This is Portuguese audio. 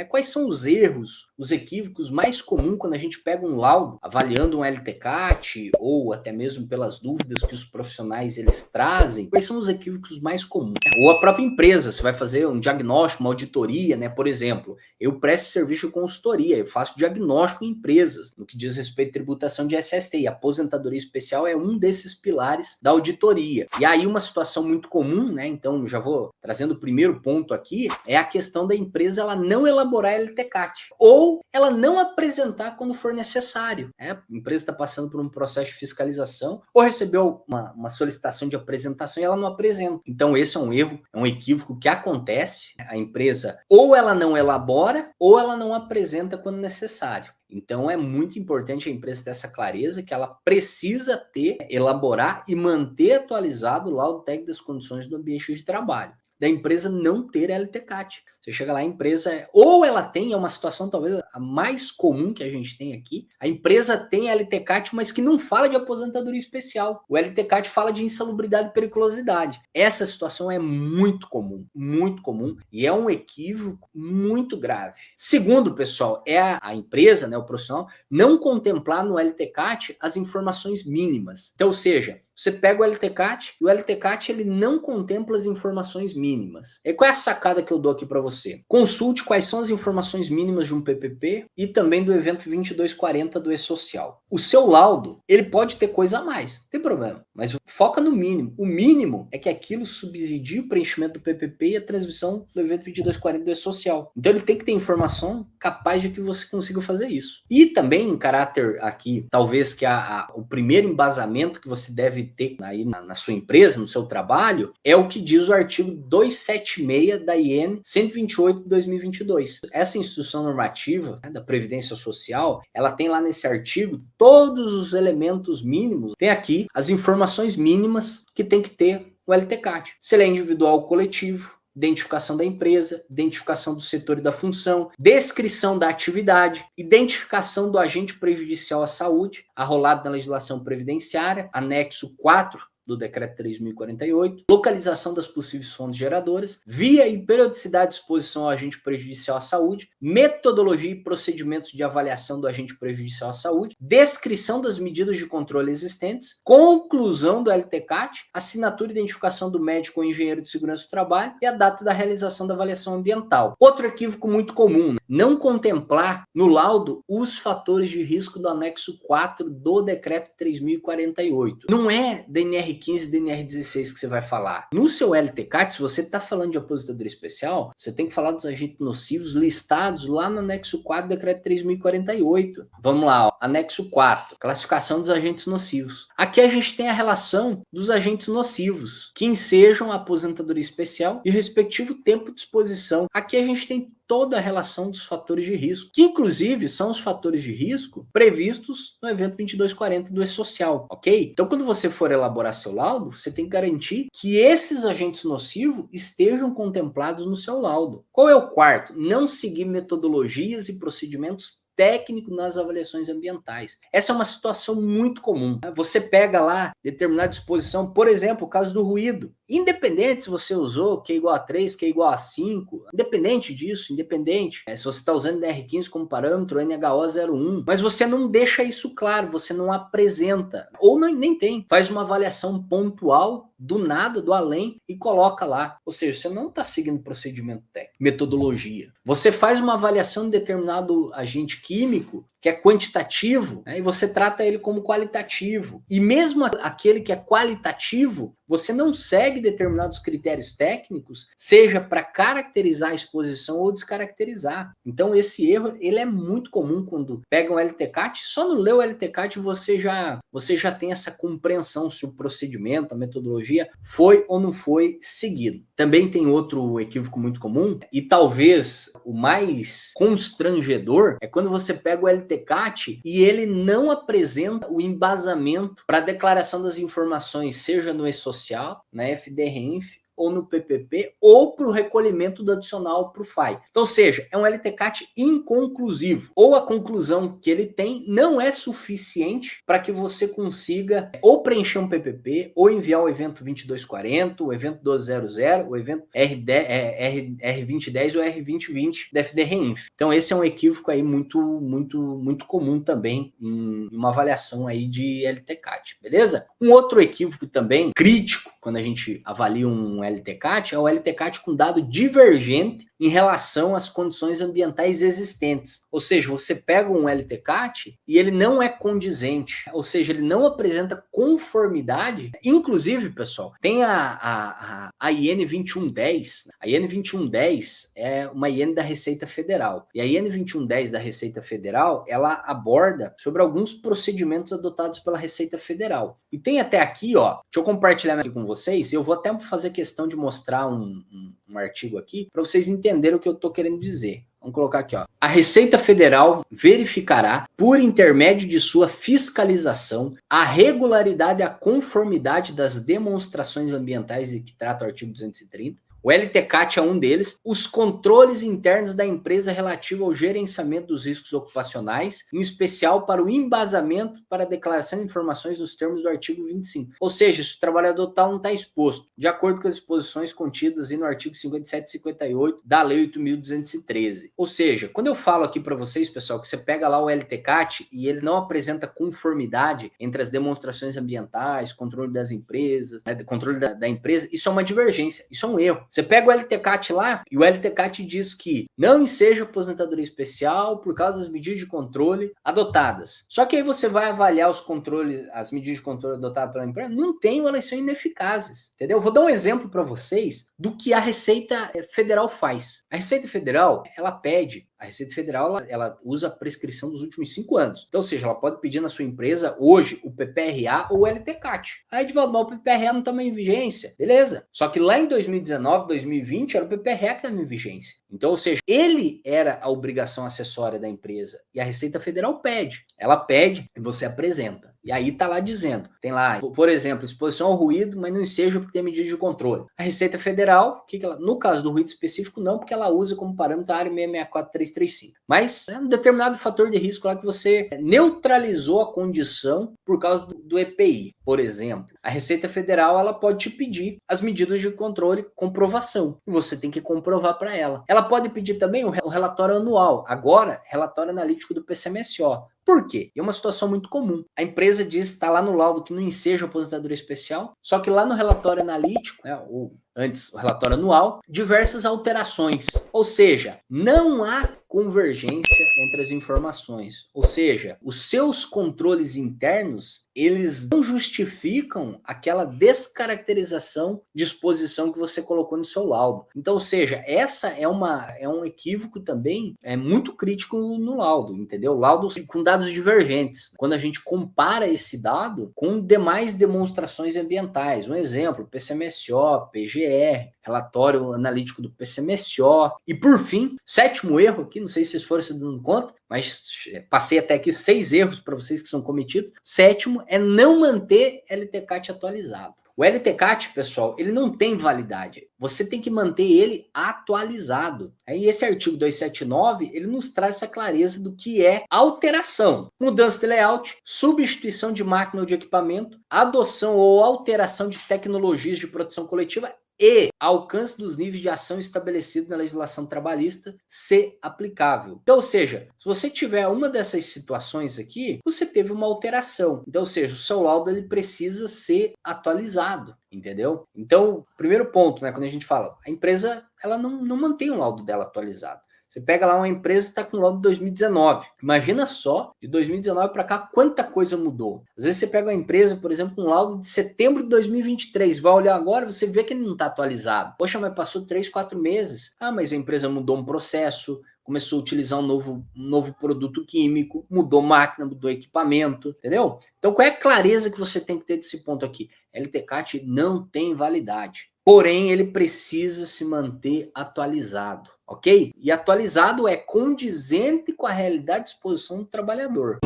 Quais são os erros, os equívocos mais comuns quando a gente pega um laudo avaliando um LTCAT ou até mesmo pelas dúvidas que os profissionais eles trazem? Quais são os equívocos mais comuns? Ou a própria empresa, você vai fazer um diagnóstico, uma auditoria, né? Por exemplo, eu presto serviço de consultoria, eu faço diagnóstico em empresas no que diz respeito à tributação de SST, e a aposentadoria especial é um desses pilares da auditoria. E aí uma situação muito comum, né? Então já vou trazendo o primeiro ponto aqui, é a questão da empresa ela não elaborar LTCAT ou ela não apresentar quando for necessário. A empresa está passando por um processo de fiscalização ou recebeu uma solicitação de apresentação e ela não apresenta. Então esse é um erro, é um equívoco que acontece. A empresa ou ela não elabora ou ela não apresenta quando necessário. Então é muito importante a empresa ter essa clareza que ela precisa ter, elaborar e manter atualizado o laudo técnico das condições do ambiente de trabalho. Da empresa não ter LTCAT. Você chega lá, a empresa, ou ela tem, é uma situação talvez a mais comum que a gente tem aqui, a empresa tem LTCAT, mas que não fala de aposentadoria especial. O LTCAT fala de insalubridade e periculosidade. Essa situação é muito comum, e é um equívoco muito grave. Segundo, pessoal, é a empresa, né, o profissional, não contemplar no LTCAT as informações mínimas. Então, ou seja, você pega o LTCAT e o LTCAT ele não contempla as informações mínimas. E qual é a sacada que eu dou aqui para você? Consulte quais são as informações mínimas de um PPP e também do evento 2240 do E-Social. O seu laudo, ele pode ter coisa a mais, não tem problema, mas foca no mínimo. O mínimo é que aquilo subsidie o preenchimento do PPP e a transmissão do evento 2240 do E-Social. Então ele tem que ter informação capaz de que você consiga fazer isso. E também em caráter aqui, talvez que o primeiro embasamento que você deve ter aí na sua empresa, no seu trabalho, é o que diz o artigo 276 da IN 128 de 2022. Essa instituição normativa, né, da Previdência Social, ela tem lá nesse artigo todos os elementos mínimos. Tem aqui as informações mínimas que tem que ter o LTCAT. Se ele é individual ou coletivo, identificação da empresa, identificação do setor e da função, descrição da atividade, identificação do agente prejudicial à saúde, arrolado na legislação previdenciária, anexo 4 do Decreto 3.048, localização das possíveis fontes geradoras, via e periodicidade de exposição ao agente prejudicial à saúde, metodologia e procedimentos de avaliação do agente prejudicial à saúde, descrição das medidas de controle existentes, conclusão do LTCAT, assinatura e identificação do médico ou engenheiro de segurança do trabalho e a data da realização da avaliação ambiental. Outro equívoco muito comum, né? Não contemplar no laudo os fatores de risco do anexo 4 do Decreto 3.048. Não é DNR 15 DNR 16 que você vai falar. No seu LTCAT, se você está falando de aposentadoria especial, você tem que falar dos agentes nocivos listados lá no anexo 4 do decreto 3.048. Vamos lá, ó. Anexo 4, classificação dos agentes nocivos. Aqui a gente tem a relação dos agentes nocivos, que ensejam a aposentadoria especial e o respectivo tempo de exposição. Aqui a gente tem toda a relação dos fatores de risco, que inclusive são os fatores de risco previstos no evento 2240 do E-Social, ok? Então, quando você for elaborar seu laudo, você tem que garantir que esses agentes nocivos estejam contemplados no seu laudo. Qual é o quarto? Não seguir metodologias e procedimentos técnico nas avaliações ambientais. Essa é uma situação muito comum. Você pega lá determinada disposição, por exemplo, o caso do ruído. Independente se você usou Q igual a 3, Q igual a 5, independente disso, se você está usando NR15 como parâmetro, NHO 01, mas você não deixa isso claro, você não apresenta, ou nem tem, faz uma avaliação pontual do nada, do além, e coloca lá. Ou seja, você não está seguindo procedimento técnico, metodologia. Você faz uma avaliação de determinado agente químico, que é quantitativo, né, e você trata ele como qualitativo. E mesmo aquele que é qualitativo, você não segue determinados critérios técnicos, seja para caracterizar a exposição ou descaracterizar. Então esse erro ele é muito comum quando pegam o LTCAT, só no ler o LTCAT você já tem essa compreensão se o procedimento, a metodologia foi ou não foi seguido. Também tem outro equívoco muito comum, e talvez o mais constrangedor, é quando você pega o LTCAT e ele não apresenta o embasamento para a declaração das informações, seja no E-Social, na FDRINF ou no PPP, ou para o recolhimento do adicional para o FAI. Então, ou seja, é um LTCAT inconclusivo, ou a conclusão que ele tem não é suficiente para que você consiga ou preencher um PPP, ou enviar o evento 2240, o evento 1200, o evento R2010 ou R2020 da FDREINF. Então, esse é um equívoco aí muito comum também em uma avaliação aí de LTCAT, beleza? Um outro equívoco também crítico quando a gente avalia um LTCAT é o LTCAT com dado divergente em relação às condições ambientais existentes. Ou seja, você pega um LTCAT e ele não é condizente, ou seja, ele não apresenta conformidade. Inclusive, pessoal, tem a IN 2110. A IN 2110 é uma IN da Receita Federal. E a IN 2110 da Receita Federal, ela aborda sobre alguns procedimentos adotados pela Receita Federal. E tem até aqui, ó, deixa eu compartilhar aqui com vocês, eu vou até fazer questão de mostrar um artigo aqui para vocês entenderem o que eu estou querendo dizer. Vamos colocar aqui, ó. A Receita Federal verificará, por intermédio de sua fiscalização, a regularidade e a conformidade das demonstrações ambientais de que trata o artigo 230. O LTCAT é um deles. Os controles internos da empresa relativo ao gerenciamento dos riscos ocupacionais, em especial para o embasamento para a declaração de informações nos termos do artigo 25. Ou seja, se o trabalhador tal não está exposto, de acordo com as disposições contidas no artigo 57 e 58 da Lei 8.213. Ou seja, quando eu falo aqui para vocês, pessoal, que você pega lá o LTCAT e ele não apresenta conformidade entre as demonstrações ambientais, controle das empresas, né, controle da empresa, isso é uma divergência, isso é um erro. Você pega o LTCAT lá e o LTCAT diz que não enseja aposentadoria especial por causa das medidas de controle adotadas. Só que aí você vai avaliar os controles, as medidas de controle adotadas pela empresa, não tem, elas são ineficazes, entendeu? Vou dar um exemplo para vocês do que a Receita Federal faz. A Receita Federal, ela pede, a Receita Federal, ela usa a prescrição dos últimos 5 anos. Então, ou seja, ela pode pedir na sua empresa hoje o PPRA ou o LTCAT. Aí, Edvaldo, mas o PPRA não está mais em vigência. Beleza. Só que lá em 2019, 2020, era o PPRA que estava em vigência. Então, ou seja, ele era a obrigação acessória da empresa. E a Receita Federal pede. Ela pede e você apresenta. E aí tá lá dizendo, tem lá, por exemplo, exposição ao ruído, mas não enseja porque tem medida de controle. A Receita Federal, que ela, no caso do ruído específico, não, porque ela usa como parâmetro a área 664335. Mas é um determinado fator de risco lá que você neutralizou a condição por causa do EPI, por exemplo. A Receita Federal, ela pode te pedir as medidas de controle, comprovação. E você tem que comprovar para ela. Ela pode pedir também o relatório anual. Agora, relatório analítico do PCMSO. Por quê? É uma situação muito comum. A empresa diz, está lá no laudo que não enseja aposentadoria especial, só que lá no relatório analítico, né, ou antes o relatório anual, diversas alterações. Ou seja, não há convergência entre as informações. Ou seja, os seus controles internos, eles não justificam aquela descaracterização de exposição que você colocou no seu laudo. Então, ou seja, essa é um equívoco também muito crítico no laudo, entendeu? Laudo com dados divergentes. Quando a gente compara esse dado com demais demonstrações ambientais. Um exemplo, PCMSO, PGR, relatório analítico do PCMSO. E por fim, sétimo erro aqui, não sei se vocês foram se dando conta, mas passei até aqui 6 erros para vocês que são cometidos. Sétimo é não manter LTCAT atualizado. O LTCAT, pessoal, ele não tem validade. Você tem que manter ele atualizado. Aí esse artigo 279, ele nos traz essa clareza do que é alteração, mudança de layout, substituição de máquina ou de equipamento, adoção ou alteração de tecnologias de proteção coletiva e alcance dos níveis de ação estabelecidos na legislação trabalhista ser aplicável. Então, ou seja, se você tiver uma dessas situações aqui, você teve uma alteração. Então, ou seja, o seu laudo ele precisa ser atualizado, entendeu? Então, primeiro ponto, né, quando a gente fala, a empresa ela não mantém o laudo dela atualizado. Você pega lá uma empresa que está com o laudo de 2019. Imagina só, de 2019 para cá, quanta coisa mudou. Às vezes você pega uma empresa, por exemplo, com um laudo de setembro de 2023. Vai olhar agora, você vê que ele não está atualizado. Poxa, mas passou 3, 4 meses. Ah, mas a empresa mudou um processo, começou a utilizar um novo produto químico, mudou máquina, mudou equipamento, entendeu? Então, qual é a clareza que você tem que ter desse ponto aqui? LTCAT não tem validade. Porém, ele precisa se manter atualizado, ok? E atualizado é condizente com a realidade de exposição do trabalhador.